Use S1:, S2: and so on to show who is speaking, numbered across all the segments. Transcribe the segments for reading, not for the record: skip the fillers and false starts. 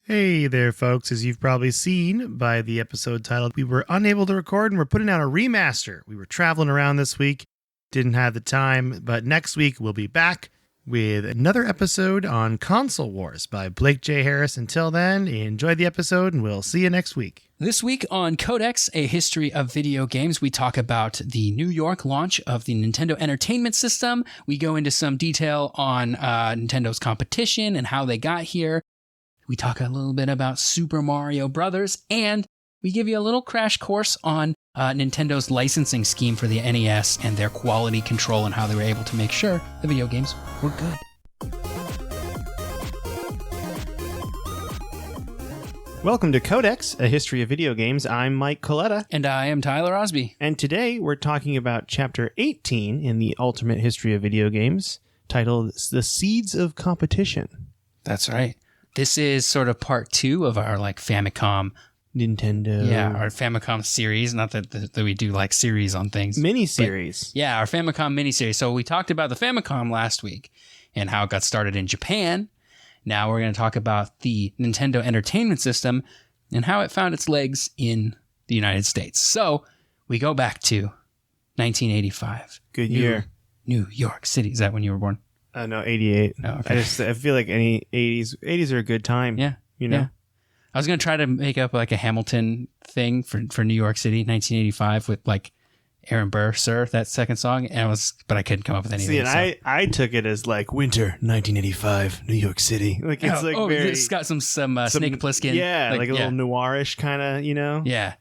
S1: Hey there, folks. As you've probably seen by the episode title, we were unable to record and we're putting out a remaster. We were traveling around this week, didn't have the time, but next week we'll be back with another episode on Console Wars by Blake J. Harris. Until then, enjoy the episode and we'll see you next week.
S2: This week on Codex, a history of video games, we talk about the New York launch of the Nintendo Entertainment System. We go into some detail on Nintendo's competition and how they got here. We talk a little bit about Super Mario Brothers, and we give you a little crash course on Nintendo's licensing scheme for the NES and their quality control and how they were able to make sure the video games were good.
S3: Welcome to Codex, a history of video games. I'm Mike Coletta.
S2: And I am Tyler Osby.
S3: And today we're talking about Chapter 18 in the Ultimate History of Video Games, titled The Seeds of Competition.
S2: That's right. This is sort of part 2 of our Famicom.
S3: Nintendo.
S2: Yeah, our Famicom series. Not that we do series on things.
S3: Mini-series.
S2: Yeah, our Famicom mini-series. So we talked about the Famicom last week and how it got started in Japan. Now we're going to talk about the Nintendo Entertainment System and how it found its legs in the United States. So we go back to 1985.
S3: Good year.
S2: New York City. Is that when you were born?
S3: No, 88.
S2: Oh, okay.
S3: I feel like any 80s are a good time.
S2: Yeah.
S3: You know?
S2: Yeah. I was going to try to make up a Hamilton thing for New York City, 1985 with Aaron Burr, Sir, that second song. But I couldn't come up with anything.
S3: See, and I took it as winter 1985, New York City.
S2: It's got some Snake Plissken.
S3: Yeah, a little noirish kind of,
S2: Yeah.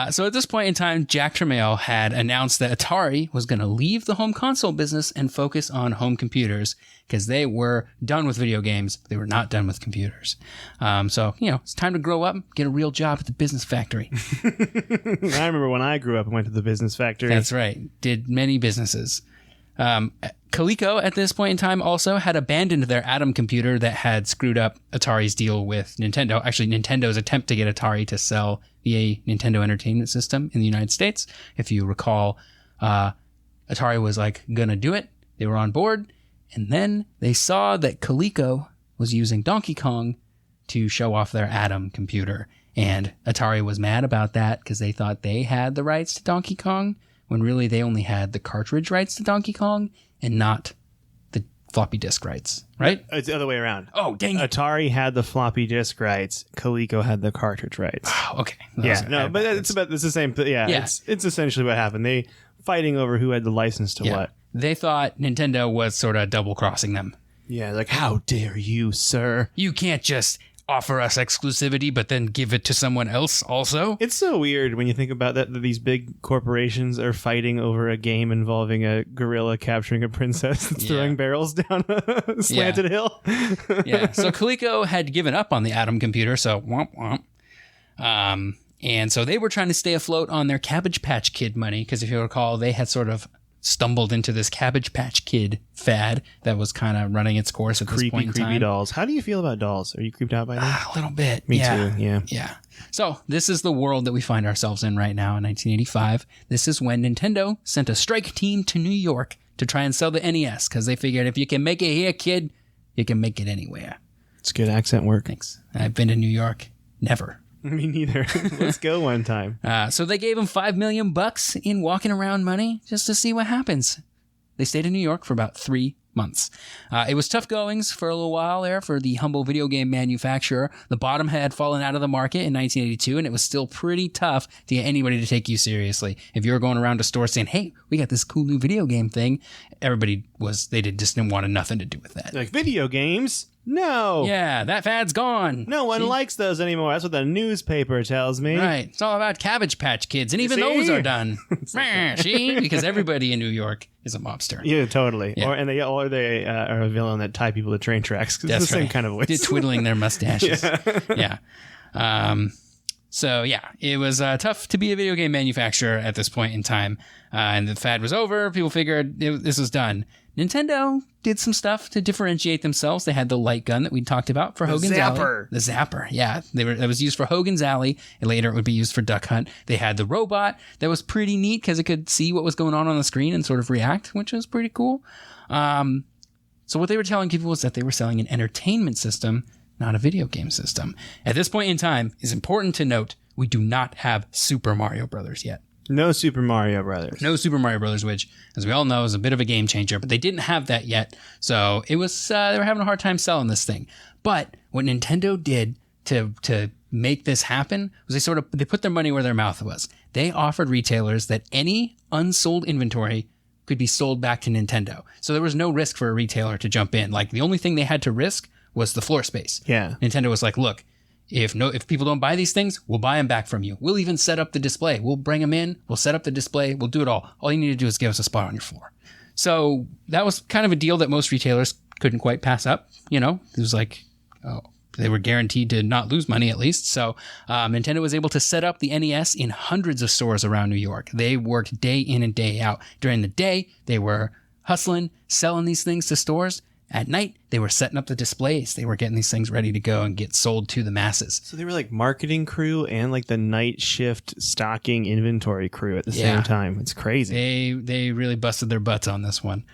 S2: So at this point in time, Jack Tramiel had announced that Atari was going to leave the home console business and focus on home computers because they were done with video games. They were not done with computers. So, it's time to grow up, get a real job at the business factory.
S3: I remember when I grew up and went to the business factory.
S2: That's right. Did many businesses. Coleco at this point in time also had abandoned their Atom computer that had screwed up Atari's deal with Nintendo. Actually, Nintendo's attempt to get Atari to sell the Nintendo Entertainment System in the United States. If you recall, Atari was gonna do it. They were on board. And then they saw that Coleco was using Donkey Kong to show off their Atom computer. And Atari was mad about that because they thought they had the rights to Donkey Kong, when really they only had the cartridge rights to Donkey Kong and not the floppy disk rights, right?
S3: It's the other way around.
S2: Oh, dang it.
S3: Atari had the floppy disk rights. Coleco had the cartridge rights.
S2: Oh, okay.
S3: It's the same. Yeah, yeah. It's essentially what happened. They fighting over who had the license to what.
S2: They thought Nintendo was sort of double-crossing them.
S3: Yeah, how dare you, sir?
S2: You can't just offer us exclusivity, but then give it to someone else also.
S3: It's so weird when you think about that these big corporations are fighting over a game involving a gorilla capturing a princess that's throwing barrels down a slanted hill.
S2: Yeah. So Coleco had given up on the Atom computer, so womp womp. And so they were trying to stay afloat on their Cabbage Patch Kid money, because if you recall, they had sort of stumbled into this Cabbage Patch Kid fad that was kind of running its course at this point in time.
S3: Creepy dolls. How do you feel about dolls? Are you creeped out by them?
S2: A little bit.
S3: Me too, yeah.
S2: Yeah. So this is the world that we find ourselves in right now in 1985. This is when Nintendo sent a strike team to New York to try and sell the NES, because they figured if you can make it here, kid, you can make it anywhere.
S3: It's good accent work.
S2: Thanks. I've been to New York. Never.
S3: Me neither. Let's go one time.
S2: So they gave him $5 million in walking around money just to see what happens. They stayed in New York for about 3 months. It was tough goings for a little while there for the humble video game manufacturer. The bottom had fallen out of the market in 1982, and it was still pretty tough to get anybody to take you seriously. If you were going around a store saying, hey, we got this cool new video game thing, they just didn't want nothing to do with that.
S3: Video games? No.
S2: Yeah, that fad's gone.
S3: No one likes those anymore. That's what the newspaper tells me.
S2: Right. It's all about Cabbage Patch Kids, and even those are done. See? Because everybody in New York is a mobster.
S3: Yeah, totally. Yeah. Or they are a villain that tie people to train tracks. Because it's the same kind of voice.
S2: They're twiddling their mustaches. Yeah. So, yeah, it was tough to be a video game manufacturer at this point in time. And the fad was over. People figured this was done. Nintendo did some stuff to differentiate themselves. They had the light gun that we talked about for Hogan's Alley. The Zapper. Yeah. That was used for Hogan's Alley, and later it would be used for Duck Hunt. They had the robot that was pretty neat because it could see what was going on the screen and sort of react, which was pretty cool. So what they were telling people was that they were selling an entertainment system not a video game system. At this point in time, it's important to note we do not have Super Mario Brothers yet.
S3: No Super Mario Brothers.
S2: No Super Mario Brothers, which, as we all know, is a bit of a game changer, but they didn't have that yet. So it was they were having a hard time selling this thing. But what Nintendo did to make this happen was they put their money where their mouth was. They offered retailers that any unsold inventory could be sold back to Nintendo. So there was no risk for a retailer to jump in. Like, the only thing they had to risk was the floor space.
S3: Yeah.
S2: Nintendo was like, look, if people don't buy these things, we'll buy them back from you. We'll even set up the display. We'll bring them in. We'll set up the display. We'll do it all. All you need to do is give us a spot on your floor. So that was kind of a deal that most retailers couldn't quite pass up. You know, it was like, oh, they were guaranteed to not lose money at least. So Nintendo was able to set up the NES in hundreds of stores around New York. They worked day in and day out. During the day, they were hustling, selling these things to stores. At night, they were setting up the displays. They were getting these things ready to go and get sold to the masses.
S3: So they were like marketing crew and like the night shift stocking inventory crew at the same time. It's crazy.
S2: They really busted their butts on this one.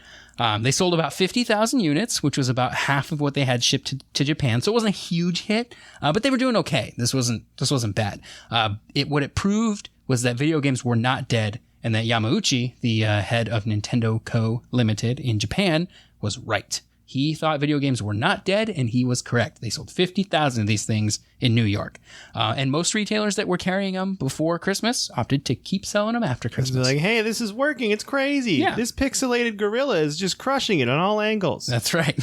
S2: They sold about 50,000 units, which was about half of what they had shipped to Japan. So it wasn't a huge hit, but they were doing okay. This wasn't bad. What it proved was that video games were not dead, and that Yamauchi, the head of Nintendo Co. Limited in Japan, was right. He thought video games were not dead, and he was correct. They sold 50,000 of these things in New York. And most retailers that were carrying them before Christmas opted to keep selling them after Christmas.
S3: They're like, hey, this is working. It's crazy.
S2: Yeah.
S3: This pixelated gorilla is just crushing it on all angles.
S2: That's right.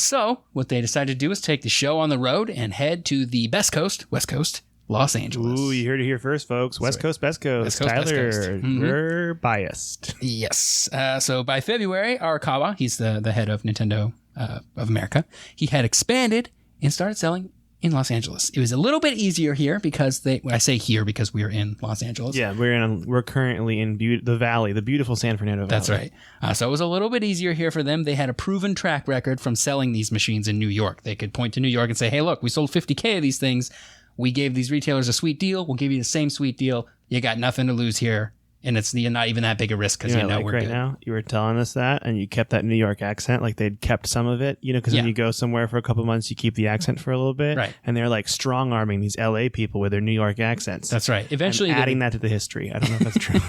S2: So what they decided to do was take the show on the road and head to the West Coast, Los Angeles.
S3: Ooh, you heard it here first, folks. West Coast, Best Coast.
S2: West Coast,
S3: Tyler,
S2: Best Coast. Mm-hmm.
S3: We're biased.
S2: Yes. So by February, RoccoW, he's the head of Nintendo of America, he had expanded and started selling in Los Angeles. It was a little bit easier here because I say here because we're in Los Angeles.
S3: Yeah, we're currently in the valley, the beautiful San Fernando Valley.
S2: That's right. So it was a little bit easier here for them. They had a proven track record from selling these machines in New York. They could point to New York and say, hey, look, we sold 50K of these things. We gave these retailers a sweet deal. We'll give you the same sweet deal. You got nothing to lose here. And it's not even that big a risk because
S3: like
S2: we're
S3: right
S2: good.
S3: Now, you were telling us that, and you kept that New York accent, like they'd kept some of it, because when you go somewhere for a couple months, you keep the accent for a little bit.
S2: Right.
S3: And they're like strong-arming these LA people with their New York accents.
S2: That's right. Eventually,
S3: adding that to the history. I don't know if that's true.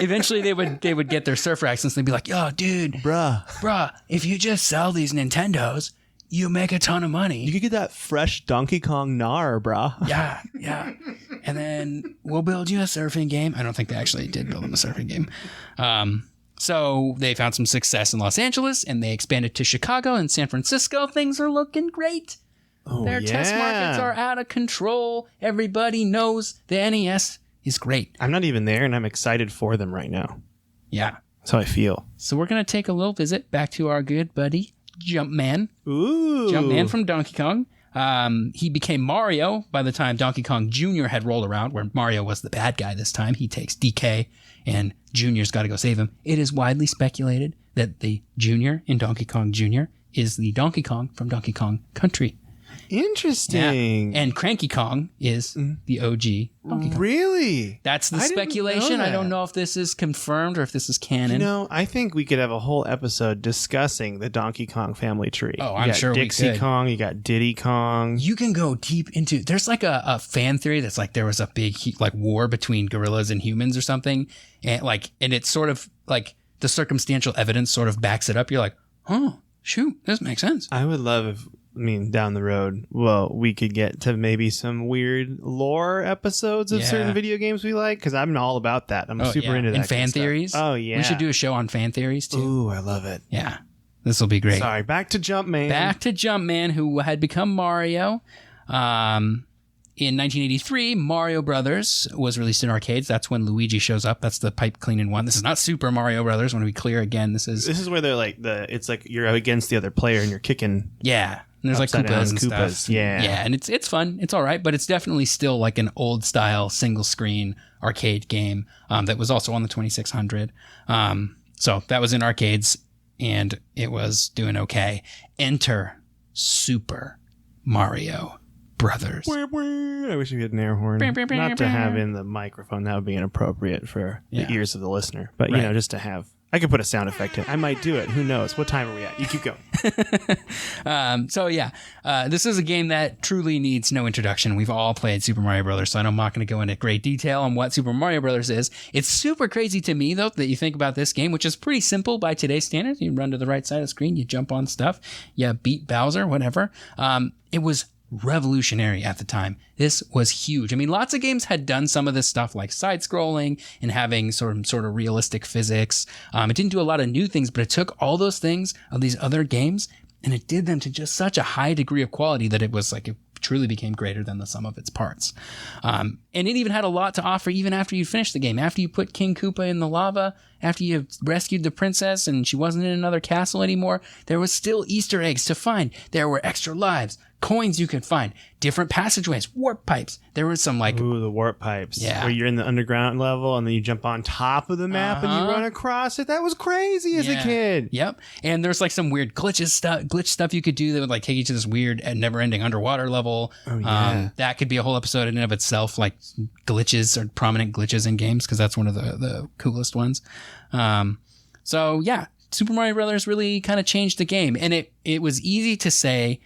S2: Eventually, they would get their surfer accents. They'd be like, yo, dude. Bruh, if you just sell these Nintendos, you make a ton of money.
S3: You could get that fresh Donkey Kong gnar, brah.
S2: Yeah. And then we'll build you a surfing game. I don't think they actually did build them a surfing game. So they found some success in Los Angeles, and they expanded to Chicago and San Francisco. Things are looking great. Their test markets are out of control. Everybody knows the NES is great.
S3: I'm not even there, and I'm excited for them right now.
S2: Yeah.
S3: That's how I feel.
S2: So we're going to take a little visit back to our good buddy, Jumpman.
S3: Ooh.
S2: Jumpman from Donkey Kong. He became Mario by the time Donkey Kong Jr. had rolled around, where Mario was the bad guy this time. He takes DK, and Jr.'s got to go save him. It is widely speculated that the Jr. in Donkey Kong Jr. is the Donkey Kong from Donkey Kong Country.
S3: Interesting.
S2: Yeah. And Cranky Kong is the OG Donkey Kong.
S3: Really?
S2: That's the speculation. I don't know if this is confirmed or if this is canon.
S3: I think we could have a whole episode discussing the Donkey Kong family tree.
S2: Oh, I'm sure we could.
S3: Dixie Kong, you got Diddy Kong.
S2: You can go deep into... There's like a fan theory that's like there was a big war between gorillas and humans or something. And it's sort of like the circumstantial evidence sort of backs it up. You're like, oh, shoot, this makes sense.
S3: I would love if... down the road, we could get to maybe some weird lore episodes of certain video games we like, because I'm all about that. I'm super into that.
S2: And fan theories.
S3: Oh, yeah.
S2: We should do a show on fan theories, too.
S3: Ooh, I love it.
S2: Yeah. This will be great.
S3: Sorry, back to Jumpman.
S2: Who had become Mario. In 1983, Mario Brothers was released in arcades. That's when Luigi shows up. That's the pipe cleaning one. This is not Super Mario Brothers. I want to be clear again. This is
S3: where they're like it's like you're against the other player and you're kicking.
S2: Yeah. And there's like Koopas and stuff.
S3: Yeah.
S2: Yeah, and it's fun. It's all right, but it's definitely still like an old style single screen arcade game that was also on the 2600. So that was in arcades and it was doing okay. Enter Super Mario Brothers.
S3: I wish we had an air horn. Not to have in the microphone. That would be inappropriate for the ears of the listener. But, just to have I could put a sound effect in. I might do it. Who knows? What time are we at? You keep going.
S2: This is a game that truly needs no introduction. We've all played Super Mario Brothers, so I'm not going to go into great detail on what Super Mario Brothers is. It's super crazy to me, though, that you think about this game, which is pretty simple by today's standards. You run to the right side of the screen, you jump on stuff, you beat Bowser, whatever. It was revolutionary at the time. This was huge. I mean, lots of games had done some of this stuff like side-scrolling and having sort of realistic physics. It didn't do a lot of new things, but it took all those things of these other games and it did them to just such a high degree of quality that it was like it truly became greater than the sum of its parts. And it even had a lot to offer even after you finished the game. After you put King Koopa in the lava, after you rescued the princess and she wasn't in another castle anymore, there was still Easter eggs to find. There were extra lives, coins you could find, different passageways, warp pipes. There was some like...
S3: Ooh, the warp pipes.
S2: Yeah.
S3: Where you're in the underground level and then you jump on top of the map and you run across it. That was crazy as a kid.
S2: Yep. And there's like some weird glitch stuff you could do that would like take you to this weird and never-ending underwater level.
S3: Oh, yeah.
S2: That could be a whole episode in and of itself, like glitches or prominent glitches in games, because that's one of the coolest ones. So yeah, Super Mario Brothers really kind of changed the game. And it was easy to say...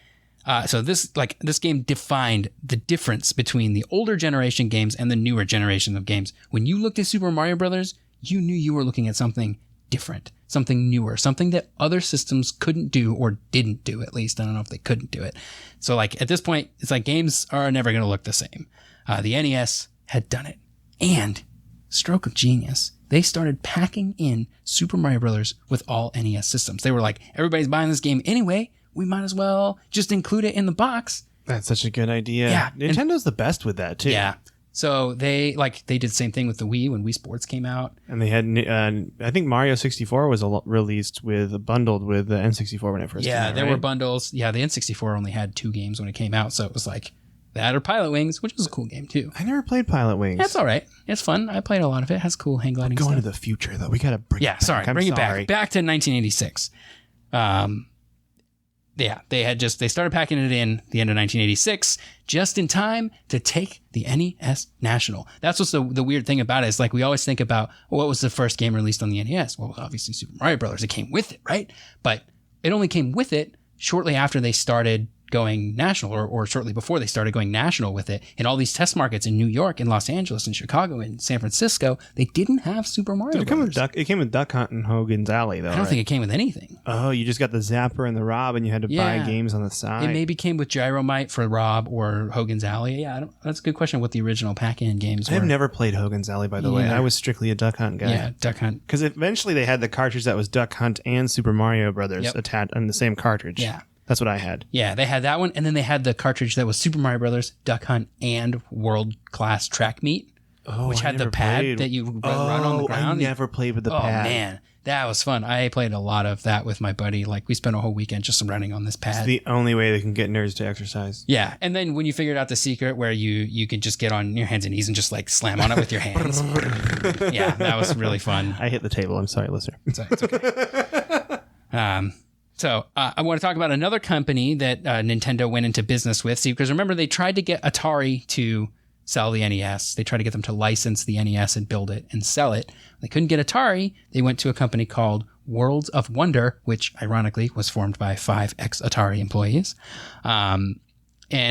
S2: So this game defined the difference between the older generation games and the newer generation of games. When you looked at Super Mario Brothers, you knew you were looking at something different, something newer, something that other systems couldn't do or didn't do, at least. I don't know if they couldn't do it. So like at this point, it's like games are never going to look the same. The NES had done it. And stroke of genius, they started packing in Super Mario Brothers with all NES systems. They were like, everybody's buying this game anyway. We might as well just include it in the box.
S3: That's such a good idea.
S2: Yeah.
S3: Nintendo's the best with that, too.
S2: Yeah. So they did the same thing with the Wii when Wii Sports came out.
S3: And they had, I think Mario 64 was bundled with the N64 when it first came out.
S2: Yeah, there were bundles. Yeah, the N64 only had 2 games when it came out. So it was like that or Pilot Wings, which was a cool game, too.
S3: I never played Pilot Wings.
S2: That's all right. It's fun. I played a lot of it. It has cool hang gliding stuff.
S3: Going to the future, though. We got to bring it back.
S2: Bring it back. Back to 1986. Yeah, they started packing it in the end of 1986, just in time to take the NES National. That's what's the weird thing about it. Is like we always think about what was the first game released on the NES? Well, obviously Super Mario Brothers. It came with it, right? But it only came with it shortly after they started going national, or shortly before they started going national with it. In all these test markets in New York, in Los Angeles, in Chicago, in San Francisco, they didn't have Super Mario Brothers.
S3: It came with Duck Hunt and Hogan's Alley, though.
S2: I don't think it came with anything.
S3: Oh, you just got the Zapper and the Rob, and you had to buy games on the side.
S2: It maybe came with Gyromite for Rob or Hogan's Alley. Yeah, that's a good question. What the original pack-in games were.
S3: I've never played Hogan's Alley, by the way. I was strictly a Duck Hunt guy.
S2: Yeah, Duck Hunt.
S3: Because eventually they had the cartridge that was Duck Hunt and Super Mario Brothers attached on the same cartridge.
S2: Yeah.
S3: That's what I had.
S2: Yeah, they had that one, and then they had the cartridge that was Super Mario Brothers, Duck Hunt, and World Class Track Meet, which had the pad that you run on the ground.
S3: I never played with the pad.
S2: Oh, man. That was fun. I played a lot of that with my buddy. Like, we spent a whole weekend just running on this pad.
S3: It's the only way they can get nerds to exercise.
S2: Yeah, and then when you figured out the secret where you could just get on your hands and knees and just, like, slam on it with your hands. Yeah, that was really fun.
S3: I hit the table. I'm sorry, listener.
S2: It's okay. So I want to talk about another company that Nintendo went into business with. See, because remember, they tried to get Atari to sell the NES. They tried to get them to license the NES and build it and sell it. They couldn't get Atari. They went to a company called Worlds of Wonder, which ironically was formed by 5 ex-Atari employees. And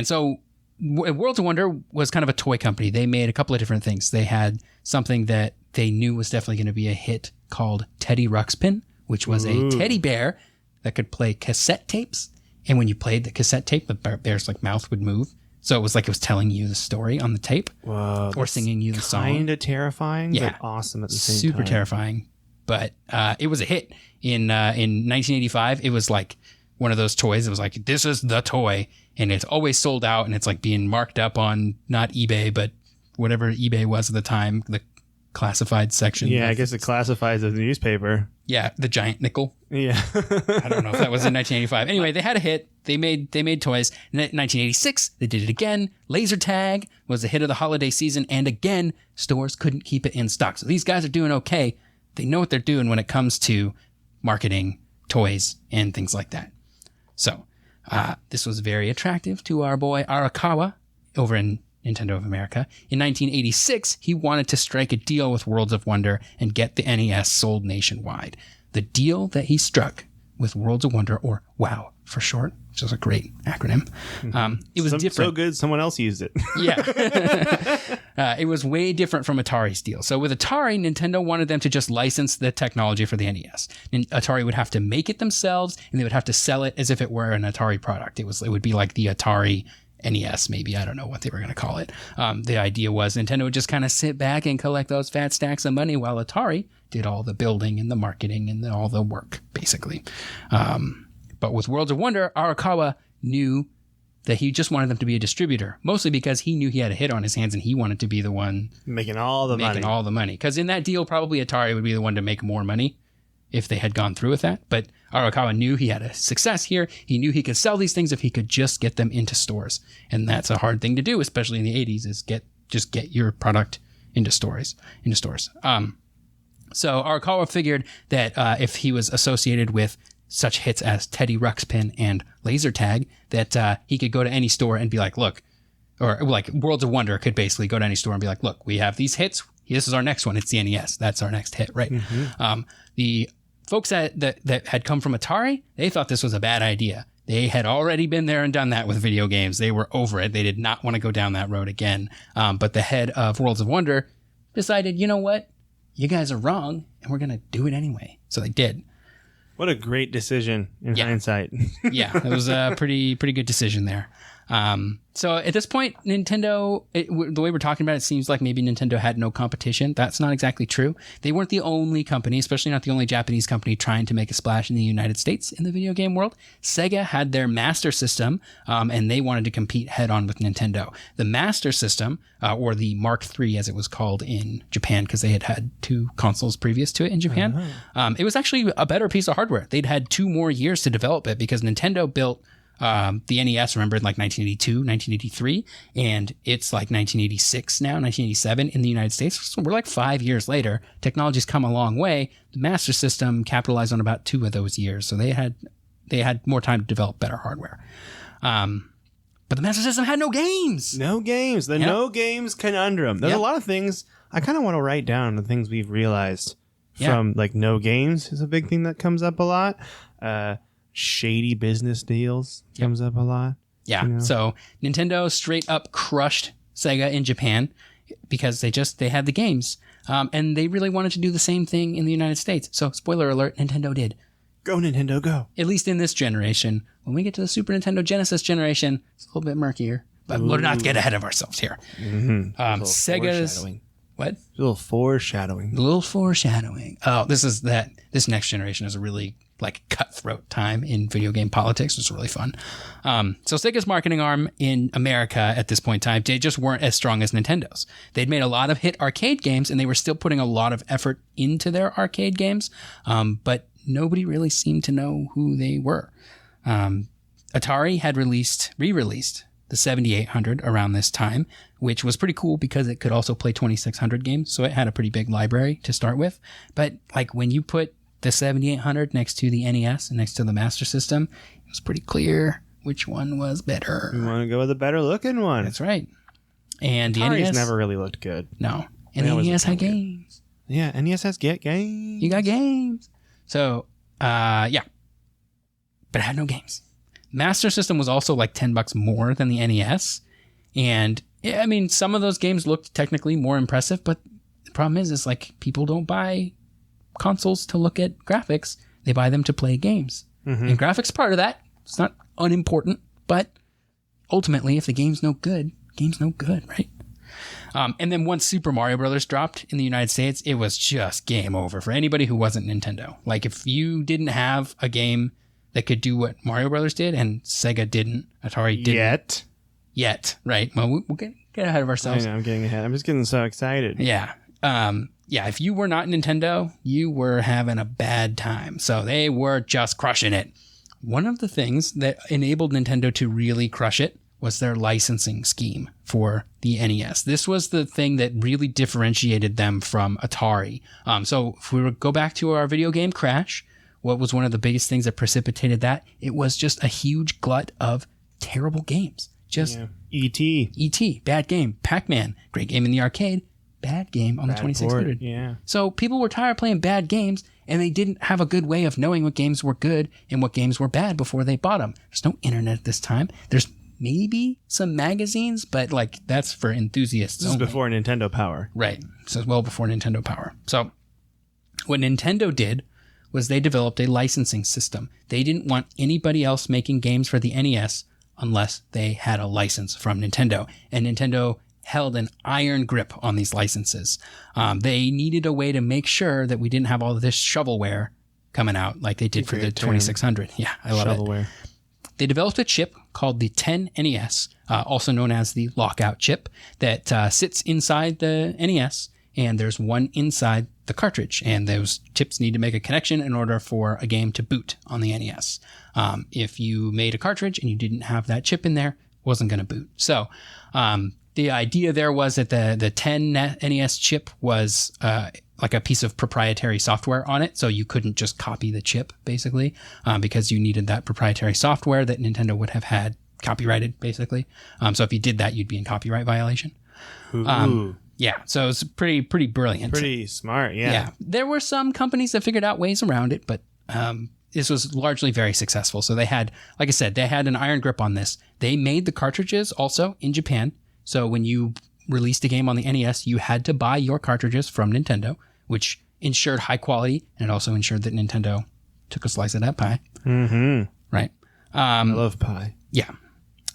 S2: so Worlds of Wonder was kind of a toy company. They made a couple of different things. They had something that they knew was definitely going to be a hit called Teddy Ruxpin, which was a teddy bear that could play cassette tapes. And when you played the cassette tape, the bear's like mouth would move. So it was like it was telling you the story on the tape.
S3: Whoa,
S2: or singing you the song.
S3: Kind of terrifying, but awesome at the same time.
S2: Super terrifying. But it was a hit. In 1985, it was like one of those toys. It was like, this is the toy. And it's always sold out. And it's like being marked up on not eBay, but whatever eBay was at the time, the classified section.
S3: Yeah, I guess it classifies as a newspaper.
S2: Yeah, the giant nickel.
S3: Yeah.
S2: I don't know if that was in 1985. Anyway, they had a hit. They made toys. In 1986, they did it again. Laser tag was a hit of the holiday season. And again, stores couldn't keep it in stock. So these guys are doing okay. They know what they're doing when it comes to marketing toys and things like that. So this was very attractive to our boy RoccoW over in Nintendo of America. In 1986, he wanted to strike a deal with Worlds of Wonder and get the NES sold nationwide. The deal that he struck with Worlds of Wonder, or WOW for short, which is a great acronym. It was different.
S3: So good, someone else used it.
S2: Yeah. It was way different from Atari's deal. So with Atari, Nintendo wanted them to just license the technology for the NES. And Atari would have to make it themselves, and they would have to sell it as if it were an Atari product. It would be like the Atari NES, maybe. I don't know what they were going to call it. The idea was Nintendo would just kind of sit back and collect those fat stacks of money while Atari did all the building and the marketing and all the work, basically. But with Worlds of Wonder, Arakawa knew that he just wanted them to be a distributor, mostly because he knew he had a hit on his hands and he wanted to be the one
S3: making all the money.
S2: Because in that deal, probably Atari would be the one to make more money if they had gone through with that. But Arakawa knew he had a success here. He knew he could sell these things if he could just get them into stores. And that's a hard thing to do, especially in the 80s, is get your product into stores. So Arakawa figured that if he was associated with such hits as Teddy Ruxpin and Laser Tag, that he could go to any store and be like, look, or like Worlds of Wonder could basically go to any store and be like, look, we have these hits. This is our next one. It's the NES. That's our next hit, right? The folks that had come from Atari, they thought this was a bad idea. They had already been there and done that with video games. They were over it. They did not want to go down that road again. But the head of Worlds of Wonder decided, you know what? You guys are wrong, and we're going to do it anyway. So they did.
S3: What a great decision in hindsight.
S2: Yeah, it was a pretty good decision there. So at this point, Nintendo, the way we're talking about it, seems like maybe Nintendo had no competition. That's not exactly true. They weren't the only company, especially not the only Japanese company trying to make a splash in the United States in the video game world. Sega had their Master System, and they wanted to compete head-on with Nintendo. The Master System, or the Mark III as it was called in Japan, because they had two consoles previous to it in Japan, it was actually a better piece of hardware. They'd had 2 more years to develop it because Nintendo built the NES, remember, in like 1982, 1983, and it's like 1986 now, 1987 in the United States. So we're like 5 years later. Technology's come a long way. The Master System capitalized on about 2 of those years, so they had more time to develop better hardware. But the Master System had no games.
S3: No games. The no games conundrum. There's a lot of things I kind of want to write down. The things we've realized from like no games is a big thing that comes up a lot. Shady business deals comes up a lot.
S2: Yeah.
S3: You know?
S2: So Nintendo straight up crushed Sega in Japan because they had the games. And they really wanted to do the same thing in the United States. So spoiler alert, Nintendo did.
S3: Go Nintendo, go.
S2: At least in this generation. When we get to the Super Nintendo Genesis generation, it's a little bit murkier. But we'll not get ahead of ourselves here. Sega's... What?
S3: A little foreshadowing.
S2: Oh, this next generation is a really like cutthroat time in video game politics. It's really fun. So Sega's marketing arm in America at this point in time, they just weren't as strong as Nintendo's. They'd made a lot of hit arcade games and they were still putting a lot of effort into their arcade games. But nobody really seemed to know who they were. Atari had re-released the 7800 around this time, which was pretty cool because it could also play 2600 games. So it had a pretty big library to start with. But like when you put the 7800 next to the NES and next to the Master System, it was pretty clear which one was better.
S3: You want to go with the better looking one.
S2: That's right. And the
S3: Atari's
S2: NES
S3: never really looked good.
S2: No. And the NES had games.
S3: Yeah, NES has games.
S2: You got games. So, yeah. But it had no games. Master System was also like $10 more than the NES. And I mean, some of those games looked technically more impressive, but the problem is like people don't buy consoles to look at graphics. They buy them to play games. And graphics part of that. It's not unimportant, but ultimately, if the game's no good, right? And then once Super Mario Brothers dropped in the United States, it was just game over for anybody who wasn't Nintendo. Like if you didn't have a game that could do what Mario Brothers did, and Sega didn't, Atari didn't. Yet, right? Well, we'll get ahead of ourselves.
S3: I know, I'm getting ahead. I'm just getting so excited.
S2: Yeah. If you were not Nintendo, you were having a bad time. So they were just crushing it. One of the things that enabled Nintendo to really crush it was their licensing scheme for the NES. This was the thing that really differentiated them from Atari. So if we go back to our video game crash, what was one of the biggest things that precipitated that? It was just a huge glut of terrible games.
S3: E.T.
S2: E.T., bad game. Pac-Man, great game in the arcade, bad game on the 2600.
S3: Yeah.
S2: So people were tired of playing bad games, and they didn't have a good way of knowing what games were good and what games were bad before they bought them. There's no internet at this time. There's maybe some magazines, but like that's for enthusiasts.
S3: This is before Nintendo Power.
S2: Right. So well before Nintendo Power. So what Nintendo did was they developed a licensing system. They didn't want anybody else making games for the NES unless they had a license from Nintendo. And Nintendo held an iron grip on these licenses. They needed a way to make sure that we didn't have all of this shovelware coming out like they did for the 2600. Yeah, I love
S3: Shovelware.
S2: it. They developed a chip called the 10NES, also known as the lockout chip, that sits inside the NES, and there's one inside the cartridge, and those chips need to make a connection in order for a game to boot on the NES. If you made a cartridge and you didn't have that chip in there, it wasn't going to boot. So the idea there was that the 10 NES chip was like a piece of proprietary software on it, so you couldn't just copy the chip, basically, because you needed that proprietary software that Nintendo would have had copyrighted, basically. So if you did that, you'd be in copyright violation. Yeah, so it's pretty brilliant.
S3: Pretty smart, yeah.
S2: Yeah, there were some companies that figured out ways around it, but this was largely very successful. So they had, like I said, they had an iron grip on this. They made the cartridges also in Japan. So when you released a game on the NES, you had to buy your cartridges from Nintendo, which ensured high quality, and it also ensured that Nintendo took a slice of that pie.
S3: Mm-hmm.
S2: Right.
S3: I love pie.
S2: Yeah.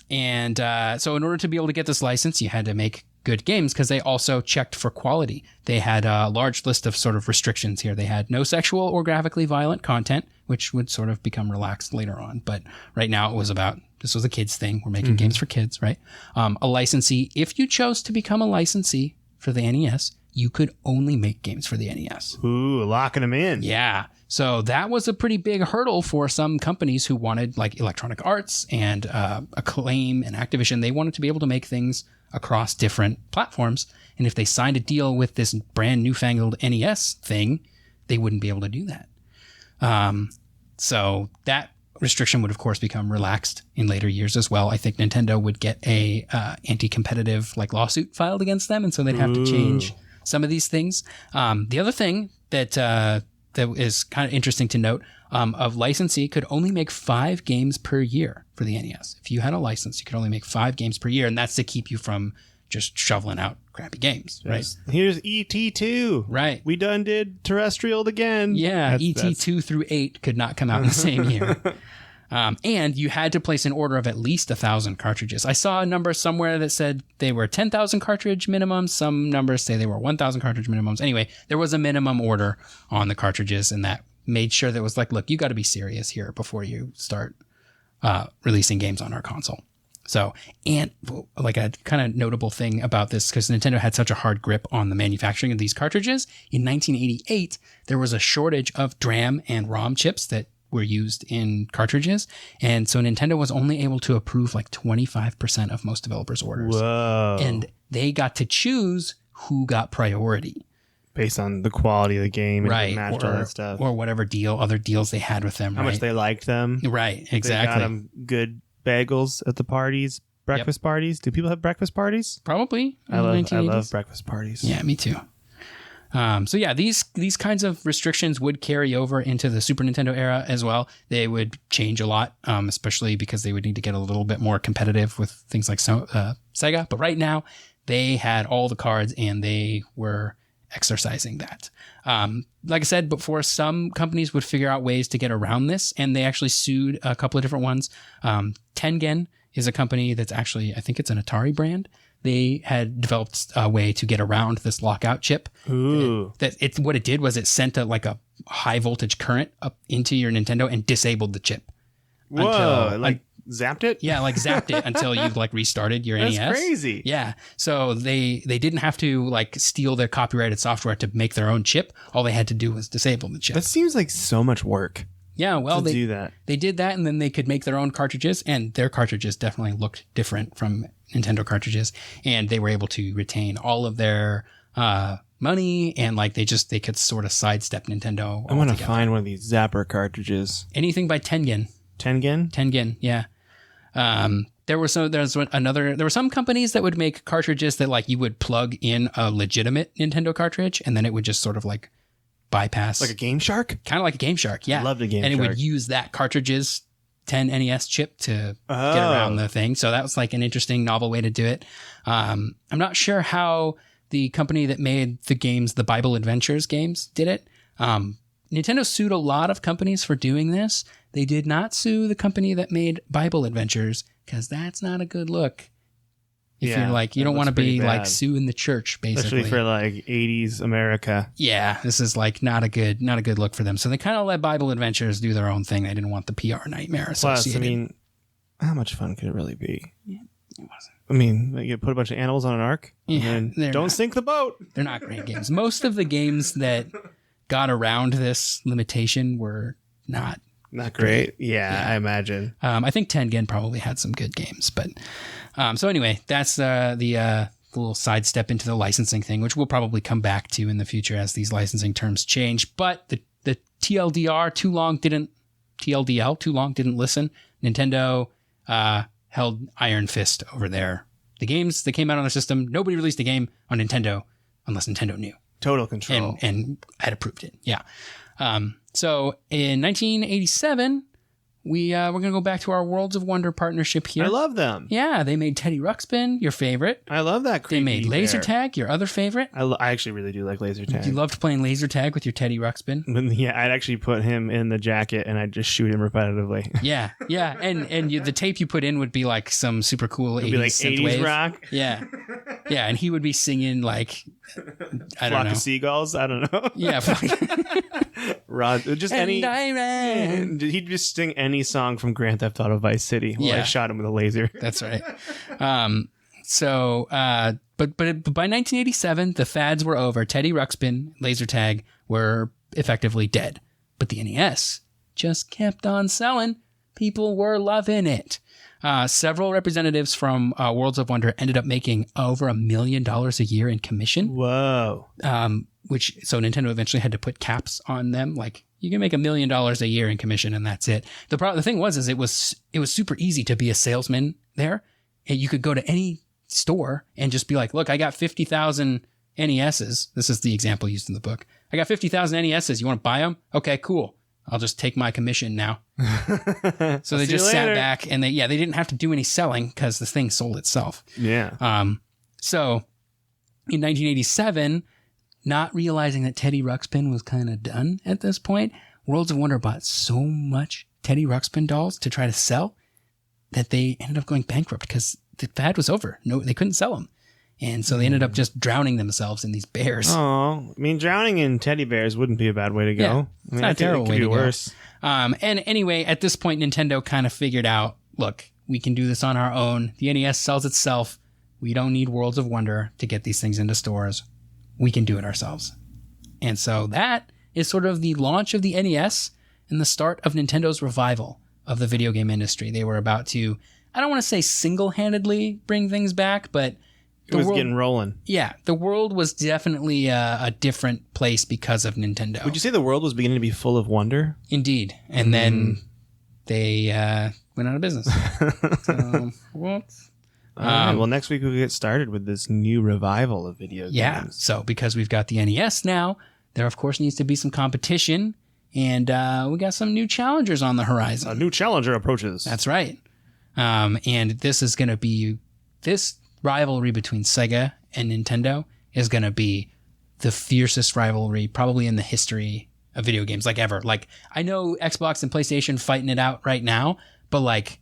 S2: And so in order to be able to get this license, you had to make good games because they also checked for quality. They had a large list of sort of restrictions here. They had no sexual or graphically violent content, which would sort of become relaxed later on. But right now it was about, this was a kids thing. We're making games for kids, right? A licensee, if you chose to become a licensee for the NES, you could only make games for the NES.
S3: Ooh, locking them in.
S2: Yeah. So that was a pretty big hurdle for some companies who wanted, like Electronic Arts and Acclaim and Activision. They wanted to be able to make things across different platforms. And if they signed a deal with this brand newfangled NES thing, they wouldn't be able to do that. So that restriction would, of course, become relaxed in later years as well. I think Nintendo would get a anti-competitive like lawsuit filed against them, and so they'd have to change some of these things. The other thing that is kind of interesting to note, of licensee could only make 5 games per year for the NES. If you had a license, you could only make 5 games per year, and that's to keep you from just shoveling out crappy games, right?
S3: Here's ET2.
S2: Right.
S3: We done did terrestrial again.
S2: Yeah, ET 2 through 8 could not come out in the same year. And you had to place an order of at least 1,000 cartridges. I saw a number somewhere that said they were 10,000 cartridge minimums. Some numbers say they were 1,000 cartridge minimums. Anyway, there was a minimum order on the cartridges, and that made sure that it was like, look, you got to be serious here before you start releasing games on our console. So, and like a kind of notable thing about this, because Nintendo had such a hard grip on the manufacturing of these cartridges, in 1988, there was a shortage of DRAM and ROM chips that were used in cartridges. And so Nintendo was only able to approve like 25% of most developers' orders.
S3: Whoa.
S2: And they got to choose who got priority.
S3: Based on the quality of the game and
S2: right.
S3: matched all that stuff.
S2: Or whatever other deals they had with them.
S3: How much they liked them.
S2: Right, exactly.
S3: They got them good bagels at the parties, breakfast parties. Do people have breakfast parties?
S2: Probably.
S3: I love breakfast parties.
S2: Yeah, me too. So yeah, these kinds of restrictions would carry over into the Super Nintendo era as well. They would change a lot, especially because they would need to get a little bit more competitive with things like Sega. But right now, they had all the cards and they were exercising that. Like I said before, some companies would figure out ways to get around this, and they actually sued a couple of different ones. Tengen is a company that's actually, I think it's an Atari brand. They had developed a way to get around this lockout chip.
S3: Ooh.
S2: What it did was it sent a high voltage current up into your Nintendo and disabled the chip.
S3: Whoa, zapped it?
S2: Yeah, zapped it until you restarted your NES.
S3: That's crazy.
S2: Yeah. So they didn't have to steal their copyrighted software to make their own chip. All they had to do was disable the chip.
S3: That seems like so much work.
S2: Yeah, well,
S3: they do that.
S2: They did that, and then they could make their own cartridges, and their cartridges definitely looked different from Nintendo cartridges, and they were able to retain all of their money, and they could sort of sidestep Nintendo.
S3: I want to find one of these Zapper cartridges.
S2: Anything by Tengen.
S3: Tengen?
S2: Tengen, yeah. there were some companies that would make cartridges that like you would plug in a legitimate Nintendo cartridge and then it would just sort of like bypass.
S3: Like a Game Shark?
S2: Kind of like a Game Shark, yeah.
S3: I love the Game
S2: Shark. And it would
S3: Shark.
S2: use that cartridge's 10 NES chip to get around the thing. So that was like an interesting novel way to do it. I'm not sure how the company that made the games, the Bible Adventures games, did it. Nintendo sued a lot of companies for doing this. They did not sue the company that made Bible Adventures because that's not a good look. If you're like, you don't want to be like suing the church, basically.
S3: Especially for like 80s America.
S2: Yeah, this is like not a good look for them. So they kind of let Bible Adventures do their own thing. They didn't want the PR nightmare associated.
S3: Plus, I mean, how much fun could it really be?
S2: Yeah, it wasn't.
S3: I mean, you put a bunch of animals on an ark and don't sink the boat.
S2: They're not great games. Most of the games that got around this limitation were not
S3: great. Yeah, I imagine.
S2: I think Tengen probably had some good games, but so anyway, that's the little sidestep into the licensing thing, which we'll probably come back to in the future as these licensing terms change. But the TLDR too long didn't listen. Nintendo held iron fist over there. The games that came out on the system, nobody released a game on Nintendo unless Nintendo knew.
S3: Total control.
S2: And had approved it. Yeah. So in 1987, we're going to go back to our Worlds of Wonder partnership here.
S3: I love them.
S2: Yeah, they made Teddy Ruxpin, your favorite.
S3: I love that creepy
S2: They made Laser Tag, your other favorite.
S3: I actually really do like Laser Tag.
S2: You loved playing Laser Tag with your Teddy Ruxpin.
S3: Yeah, I'd actually put him in the jacket and I'd just shoot him repetitively.
S2: Yeah. And the tape you put in would be like some super cool 80s
S3: It'd be like
S2: synthwave.
S3: 80s rock.
S2: Yeah. Yeah, and he would be singing like, I don't
S3: Flock
S2: know.
S3: of seagulls. I don't know.
S2: Yeah.
S3: Rod, just
S2: and
S3: any.
S2: I ran.
S3: He'd just sing any song from Grand Theft Auto Vice City while I shot him with a laser.
S2: That's right. But by 1987, the fads were over. Teddy Ruxpin, Laser Tag were effectively dead. But the NES just kept on selling. People were loving it. Several representatives from Worlds of Wonder ended up making over $1 million a year in commission.
S3: Whoa.
S2: So Nintendo eventually had to put caps on them. Like, you can make $1 million a year in commission and that's it. The thing was it was super easy to be a salesman there. And you could go to any store and just be like, look, I got 50,000 NESs. This is the example used in the book. I got 50,000 NESs. You want to buy them? Okay, cool. I'll just take my commission now. So they just sat back and they didn't have to do any selling because the thing sold itself.
S3: Yeah.
S2: So in 1987, not realizing that Teddy Ruxpin was kind of done at this point, Worlds of Wonder bought so much Teddy Ruxpin dolls to try to sell that they ended up going bankrupt because the fad was over. No, they couldn't sell them. And so they ended up just drowning themselves in these bears.
S3: Oh, I mean, drowning in teddy bears wouldn't be a bad way to go.
S2: Yeah,
S3: I mean,
S2: it's not a terrible way to go.
S3: Worse.
S2: And anyway, at this point, Nintendo kind of figured out, look, we can do this on our own. The NES sells itself. We don't need Worlds of Wonder to get these things into stores. We can do it ourselves. And so that is sort of the launch of the NES and the start of Nintendo's revival of the video game industry. They were about to, I don't want to say single-handedly bring things back, but
S3: it was getting rolling.
S2: Yeah, the world was definitely a different place because of Nintendo.
S3: Would you say the world was beginning to be full of wonder?
S2: Indeed. And then they went out of business. So, whoops.
S3: Well, next week we'll get started with this new revival of video games.
S2: Yeah, so because we've got the NES now, there of course needs to be some competition, and we got some new challengers on the horizon.
S3: A new challenger approaches.
S2: That's right. And this is going to be... This rivalry between Sega and Nintendo is going to be the fiercest rivalry probably in the history of video games, like ever. Like, I know Xbox and PlayStation fighting it out right now, but like,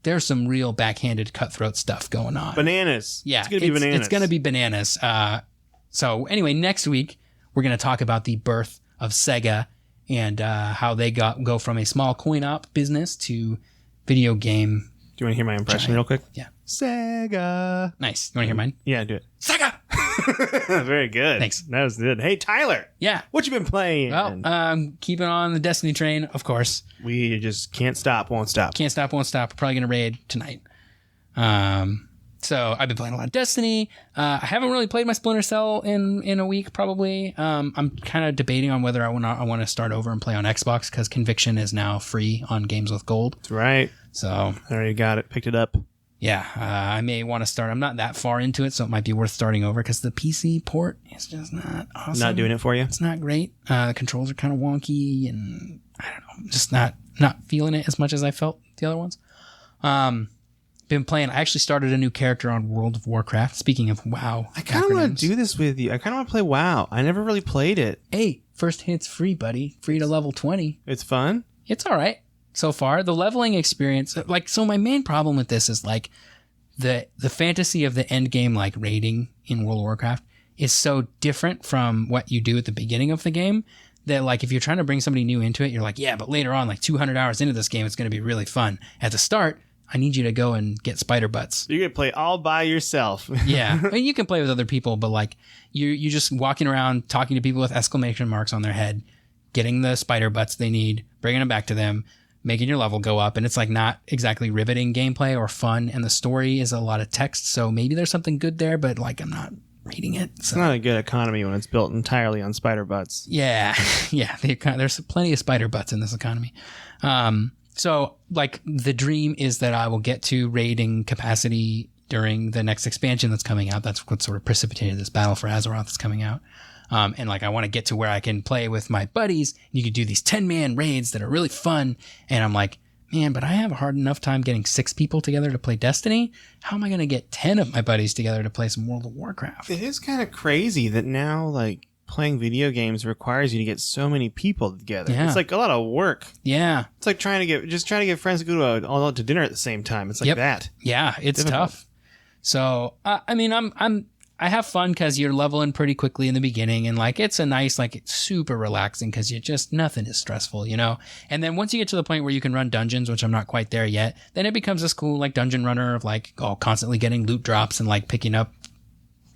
S2: there's some real backhanded cutthroat stuff going on.
S3: Bananas.
S2: Yeah.
S3: It's going to be bananas.
S2: It's going to be bananas. So anyway, next week, we're going to talk about the birth of Sega and how they go from a small coin op business to video game.
S3: Do you want to hear my impression real quick?
S2: Yeah.
S3: Sega.
S2: Nice. You want to hear mine?
S3: Yeah, do it.
S2: Sega!
S3: Very good.
S2: Thanks.
S3: That was good. Hey, Tyler.
S2: Yeah.
S3: What you been playing?
S2: Well, keeping on the Destiny train, of course.
S3: We just can't stop, won't stop.
S2: Can't stop, won't stop. We're probably going to raid tonight. So I've been playing a lot of Destiny. I haven't really played my Splinter Cell in a week, probably. I'm kind of debating on whether I want to start over and play on Xbox because Conviction is now free on Games with Gold.
S3: That's right.
S2: So
S3: I already got it. Picked it up.
S2: Yeah, I may want to start. I'm not that far into it, so it might be worth starting over because the PC port is just not awesome.
S3: Not doing it for you?
S2: It's not great. The controls are kind of wonky, and I don't know, just not feeling it as much as I felt the other ones. Been playing. I actually started a new character on World of Warcraft. Speaking of WoW,
S3: I kind of want to do this with you. I kind of want to play WoW. I never really played it.
S2: Hey, first hit's free, buddy. Free to level 20.
S3: It's fun?
S2: It's all right so far. The leveling experience, so my main problem with this is like the fantasy of the end game, like raiding in World of Warcraft, is so different from what you do at the beginning of the game that like if you're trying to bring somebody new into it, you're like, yeah, but later on, like 200 hours into this game, it's going to be really fun. At the start, I need you to go and get spider butts.
S3: You're going to play all by yourself.
S2: Yeah. I mean, you can play with other people, but like you just walking around talking to people with exclamation marks on their head, getting the spider butts they need, bringing them back to them, making your level go up. And it's like not exactly riveting gameplay or fun. And the story is a lot of text. So maybe there's something good there, but like I'm not reading it. So.
S3: It's not a good economy when it's built entirely on spider butts.
S2: Yeah. Yeah. There's plenty of spider butts in this economy. So, like, the dream is that I will get to raiding capacity during the next expansion that's coming out. That's what sort of precipitated this Battle for Azeroth that's coming out. And, like, I want to get to where I can play with my buddies. You can do these 10-man raids that are really fun. And I'm like, man, but I have a hard enough time getting 6 people together to play Destiny. How am I going to get 10 of my buddies together to play some World of Warcraft?
S3: It is kind of crazy that now, like, playing video games requires you to get so many people together.
S2: Yeah.
S3: It's like a lot of work.
S2: Yeah.
S3: It's like trying to get friends to go all out to dinner at the same time. It's like that.
S2: Yeah, it's
S3: difficult.
S2: tough. So, I mean, I have fun because you're leveling pretty quickly in the beginning, and like it's a nice, like it's super relaxing because you just nothing is stressful, you know. And then once you get to the point where you can run dungeons, which I'm not quite there yet, then it becomes this cool like dungeon runner of like constantly getting loot drops and like picking up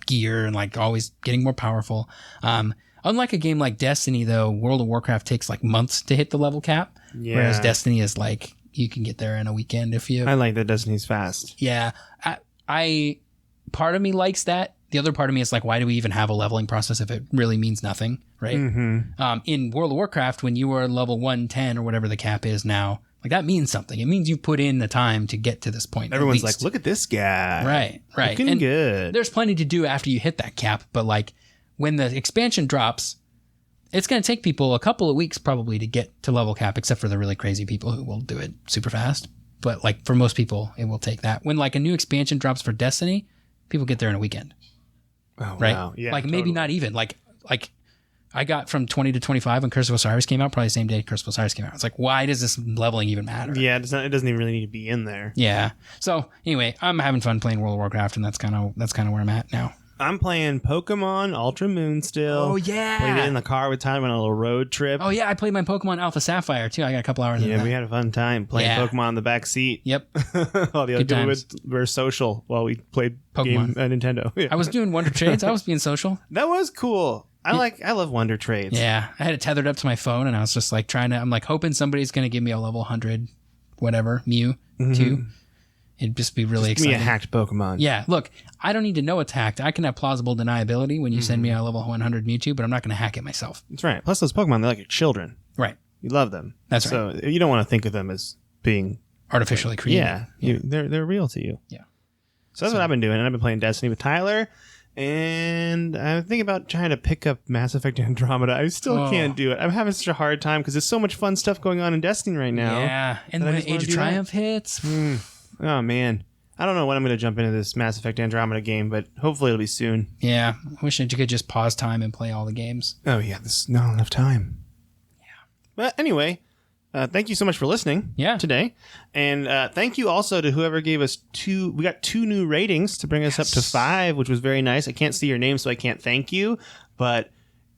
S2: gear and like always getting more powerful. Unlike a game like Destiny, though, World of Warcraft takes like months to hit the level cap, whereas Destiny is like you can get there in a weekend if you.
S3: I like that Destiny's fast.
S2: Yeah, I part of me likes that. The other part of me is like, why do we even have a leveling process if it really means nothing, right? Mm-hmm. In World of Warcraft, when you are level 110 or whatever the cap is now, like that means something. It means you put in the time to get to this point.
S3: Everyone's like, look at this guy.
S2: Right.
S3: Looking
S2: and
S3: good.
S2: There's plenty to do after you hit that cap, but like when the expansion drops, it's going to take people a couple of weeks probably to get to level cap, except for the really crazy people who will do it super fast. But like for most people, it will take that. When like a new expansion drops for Destiny, people get there in a weekend.
S3: Oh,
S2: right?
S3: Wow. Yeah,
S2: like maybe not even. Like I got from 20 to 25 when Curse of Osiris came out, probably the same day Curse of Osiris came out. It's like, why does this leveling even matter?
S3: Yeah, it doesn't even really need to be in there.
S2: Yeah. So anyway, I'm having fun playing World of Warcraft, and that's kind of where I'm at now.
S3: I'm playing Pokemon Ultra Moon still.
S2: Oh, yeah.
S3: Played it in the car with Tyler on a little road trip.
S2: Oh, yeah. I played my Pokemon Alpha Sapphire, too. I got a couple hours in that.
S3: Yeah, we had a fun time playing Pokemon in the back seat.
S2: Yep.
S3: All the other people were social while we played
S2: Pokemon.
S3: Nintendo. Yeah.
S2: I was doing Wonder Trades. I was being social.
S3: That was cool. I love Wonder Trades.
S2: Yeah. I had it tethered up to my phone, and I was just like I'm like hoping somebody's going to give me a level 100, whatever, Mew, too. It'd just be really exciting.
S3: Give me a hacked Pokemon.
S2: Yeah, look, I don't need to know it's hacked. I can have plausible deniability when you send me a level 100 Mewtwo, but I'm not going to hack it myself.
S3: That's right. Plus, those Pokemon, they're like your children.
S2: Right.
S3: You love them.
S2: That's right.
S3: So you don't want to think of them as being
S2: artificially created.
S3: Yeah. They're real to you.
S2: Yeah.
S3: So that's what I've been doing. And I've been playing Destiny with Tyler. And I'm thinking about trying to pick up Mass Effect Andromeda. I still can't do it. I'm having such a hard time because there's so much fun stuff going on in Destiny right now.
S2: Yeah. And when Age of Triumph hits.
S3: Oh, man. I don't know when I'm going to jump into this Mass Effect Andromeda game, but hopefully it'll be soon.
S2: Yeah. I wish you could just pause time and play all the games.
S3: Oh, yeah. There's not enough time. Yeah. But anyway, thank you so much for listening today. And thank you also to whoever gave us we got 2 new ratings to bring us up to 5, which was very nice. I can't see your name, so I can't thank you, but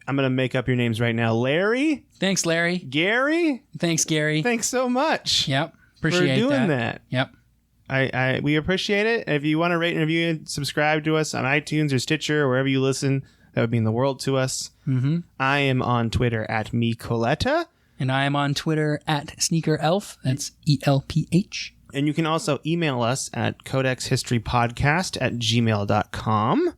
S3: I'm going to make up your names right now. Larry.
S2: Thanks, Larry.
S3: Gary.
S2: Thanks, Gary.
S3: Thanks so much.
S2: Yep. Appreciate
S3: for doing that.
S2: Yep.
S3: We appreciate it. If you want to rate and review and subscribe to us on iTunes or Stitcher or wherever you listen, that would mean the world to us. Mm-hmm. I am on Twitter at @mecoletta.
S2: And I am on Twitter at SneakerElf. That's ELPH.
S3: And you can also email us at codexhistorypodcast@gmail.com.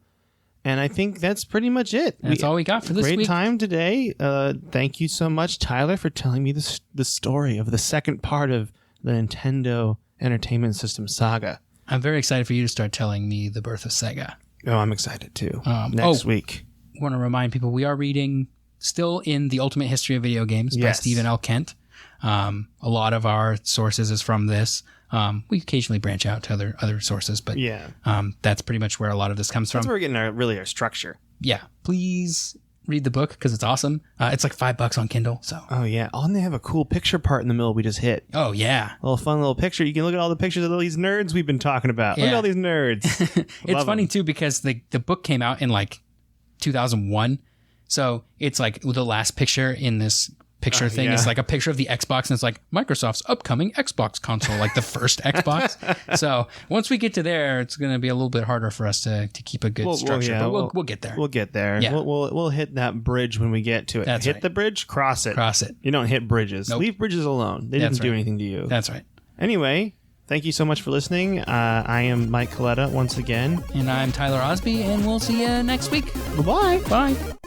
S3: And I think that's pretty much it.
S2: That's all we got for this week.
S3: Great time today. Thank you so much, Tyler, for telling me the story of the second part of the Nintendo Entertainment System saga.
S2: I'm very excited for you to start telling me the birth of Sega.
S3: Oh, I'm excited too. Next week.
S2: I want to remind people we are reading still in The Ultimate History of Video Games by Stephen L. Kent. A lot of our sources is from this. We occasionally branch out to other sources, but that's pretty much where a lot of this comes from.
S3: That's where we're getting our structure.
S2: Yeah. Please read the book because it's awesome. It's like $5 on Kindle. So.
S3: Oh, yeah. Oh, and they have a cool picture part in the middle we just hit.
S2: Oh, yeah.
S3: A little fun little picture. You can look at all the pictures of all these nerds we've been talking about. Look at all these nerds.
S2: It's funny, too, because the book came out in like 2001. So it's like the last picture in this picture thing is like a picture of the Xbox, and it's like Microsoft's upcoming Xbox console, like the first Xbox. So once we get to there, it's going to be a little bit harder for us to keep a good structure, but we'll get there.
S3: We'll get there. Yeah. We'll hit that bridge when we get to it.
S2: That's
S3: hit
S2: right.
S3: the bridge, cross it.
S2: Cross it.
S3: You don't hit bridges.
S2: Nope.
S3: Leave bridges alone. They didn't do anything to you.
S2: That's right.
S3: Anyway, thank you so much for listening. I am Mike Coletta once again.
S2: And I'm Tyler Osby, and we'll see you next week.
S3: Bye-bye.
S2: Bye.